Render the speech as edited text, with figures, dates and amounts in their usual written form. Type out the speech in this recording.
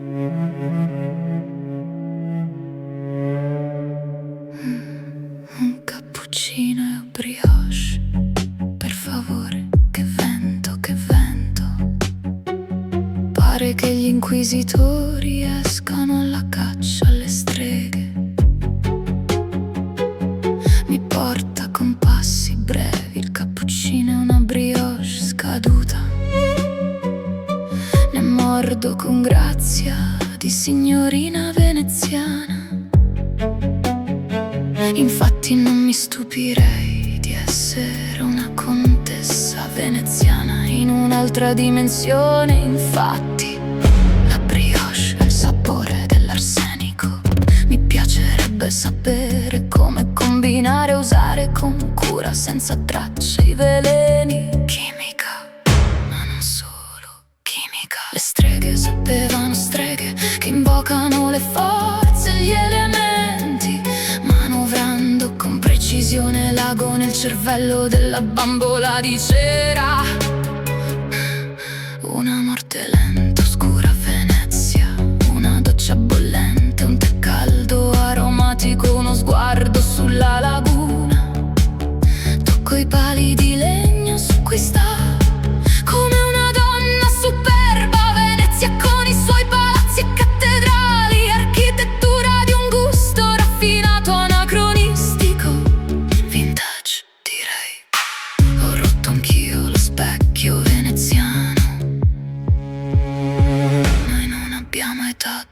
Un cappuccino e un brioche, per favore, che vento, che vento. Pare che gli inquisitori escano alla caccia alle streghe. Mi porta con passi brevi il cappuccino e una brioche scaduta. Ne mordo con grazia di signorina veneziana. Infatti non mi stupirei di essere una contessa veneziana in un'altra dimensione. Infatti la brioche ha il sapore dell'arsenico. Mi piacerebbe sapere come combinare e usare con cura, senza tracce, i veleni. Chimica, ma non solo chimica. Le streghe sapevano streghe che invocano le forze e gli elementi, manovrando con precisione l'ago nel cervello della bambola di cera. Una morte lenta, oscura Venezia, una doccia bollente, un tè caldo aromatico, uno sguardo sulla laguna. Tocco i pali di legno su cui sta come una donna superba Venezia, con i suoi palazzi e cattedrali, architettura di un gusto raffinato, anacronistico, vintage direi. Ho rotto anch'io lo specchio veneziano. Noi non abbiamo età.